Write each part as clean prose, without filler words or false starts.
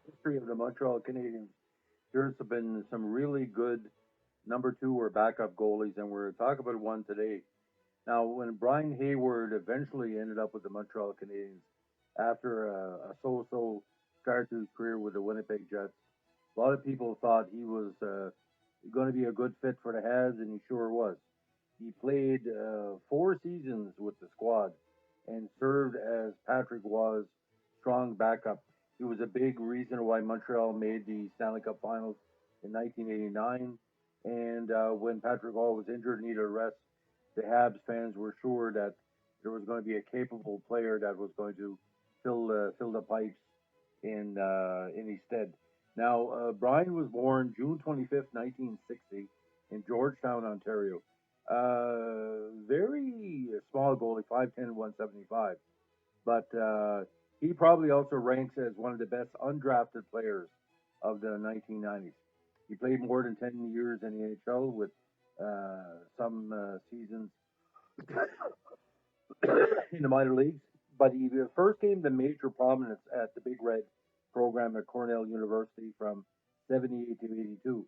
history of the Montreal Canadiens, there's been some really good number two or backup goalies, and we're talking about one today. Now, when Brian Hayward eventually ended up with the Montreal Canadiens after a so-so start to his career with the Winnipeg Jets, a lot of people thought he was going to be a good fit for the Habs, and he sure was. He played 4 seasons with the squad and served as Patrick Waugh's strong backup. He was a big reason why Montreal made the Stanley Cup Finals in 1989. And when Patrick Waugh was injured and needed a rest, the Habs fans were sure that there was going to be a capable player that was going to fill the pipes in his stead. Now, Brian was born June 25th, 1960, in Georgetown, Ontario. Very small goalie, 5'10", 175. But he probably also ranks as one of the best undrafted players of the 1990s. He played more than 10 years in the NHL with some seasons in the minor leagues. But he first came to major prominence at the Big Red program at Cornell University from 78 to 82.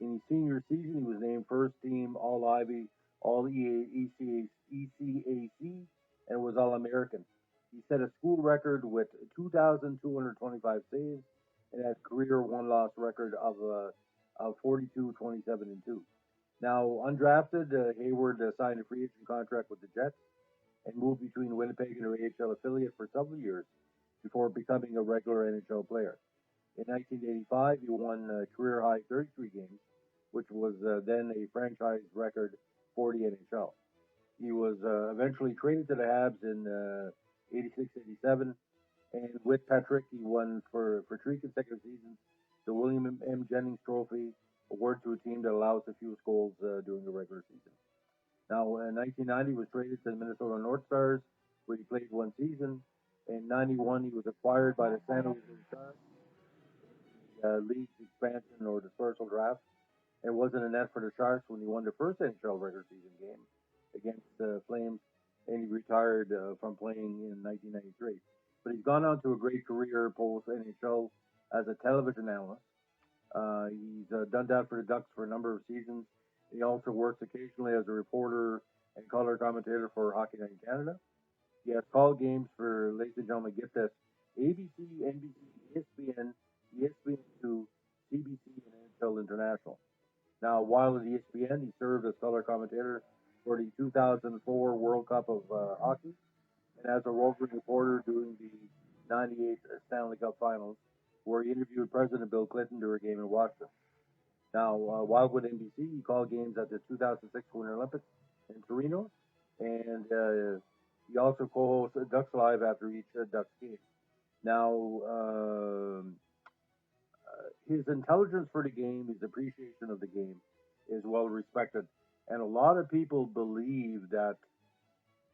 In his senior season, he was named first team All Ivy, All ECAC, and was All American. He set a school record with 2,225 saves and had career one loss record of 42, 27, and 2. Now, undrafted, Hayward signed a free agent contract with the Jets and moved between Winnipeg and their AHL affiliate for several years before becoming a regular NHL player. In 1985, he won a career high 33 games, which was then a franchise record for the NHL. He was eventually traded to the Habs in 86-87, and with Patrick, he won for three consecutive seasons the William M. Jennings Trophy, award to a team that allows the fewest goals during the regular season. Now, in 1990, he was traded to the Minnesota North Stars, where he played one season. In 91, he was acquired by the San Jose Sharks, league's expansion or dispersal draft, and was in the net for the Sharks when he won their first NHL regular season game against the Flames, and he retired from playing in 1993. But he's gone on to a great career post NHL as a television analyst. He's done that for the Ducks for a number of seasons. He also works occasionally as a reporter and color commentator for Hockey Night in Canada. He has called games for, ladies and gentlemen, get this, ABC, NBC, ESPN, ESPN2, CBC, and NHL International. Now, while at ESPN, he served as color commentator for the 2004 World Cup of Hockey and as a roving reporter during the 98 Stanley Cup Finals, where he interviewed President Bill Clinton during a game in Washington. Now, while with NBC, he called games at the 2006 Winter Olympics in Torino, and he also co-hosts Ducks Live after each Ducks game. Now, his intelligence for the game, his appreciation of the game, is well respected, and a lot of people believe that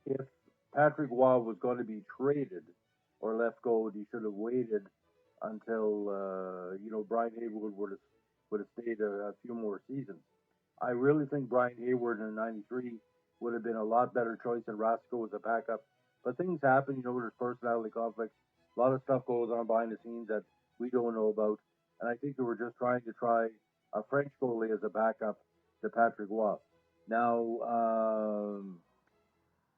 if Patrick Waugh was going to be traded or left go, he should have waited until Brian Hayward would have stayed a few more seasons. I really think Brian Hayward in '93 would have been a lot better choice than Roscoe as a backup. But things happen, there's personality conflicts. A lot of stuff goes on behind the scenes that we don't know about. And I think they were just trying to try a French goalie as a backup to Patrick Waugh. Now,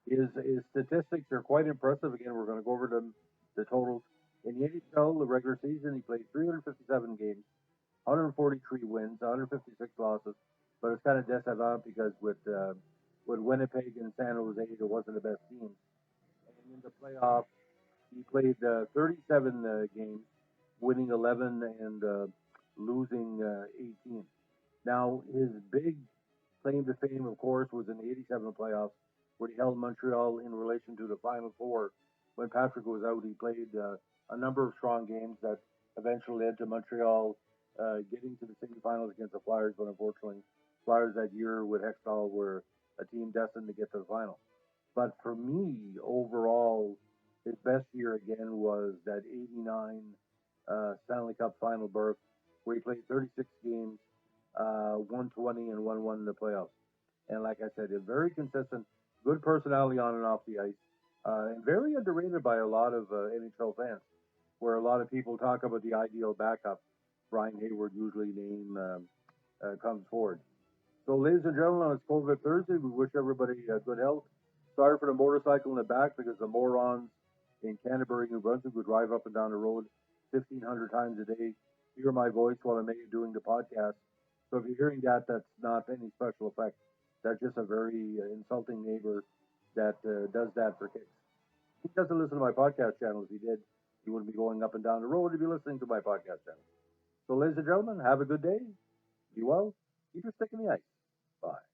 his statistics are quite impressive. Again, we're going to go over the totals. In the NHL, the regular season, he played 357 games, 143 wins, 156 losses, but it's kind of décevant because with Winnipeg and San Jose, it wasn't the best teams. And in the playoffs, he played 37 games, winning 11 and losing 18. Now, his big claim to fame, of course, was in the '87 playoffs, where he held Montreal in relation to the Final Four. When Patrick was out, he played a number of strong games that eventually led to Montreal getting to the semifinals against the Flyers, but unfortunately, Flyers that year with Hextall were a team destined to get to the final. But for me, overall, his best year again was that '89 Stanley Cup final berth, where he played 36 games, 120 and 1-1 in the playoffs. And like I said, a very consistent, good personality on and off the ice, and very underrated by a lot of NHL fans. where a lot of people talk about the ideal backup, Brian Hayward usually comes forward. So, ladies and gentlemen, on this COVID Thursday, we wish everybody good health. Sorry for the motorcycle in the back because the morons in Canterbury, New Brunswick, who drive up and down the road 1,500 times a day hear my voice while I'm doing the podcast. So if you're hearing that, that's not any special effect. That's just a very insulting neighbor that does that for kicks. He doesn't listen to my podcast channel. If he did, he wouldn't be going up and down the road. He'd be listening to my podcast channel. So, ladies and gentlemen, have a good day. Be well. Keep your stick in the ice. Bye.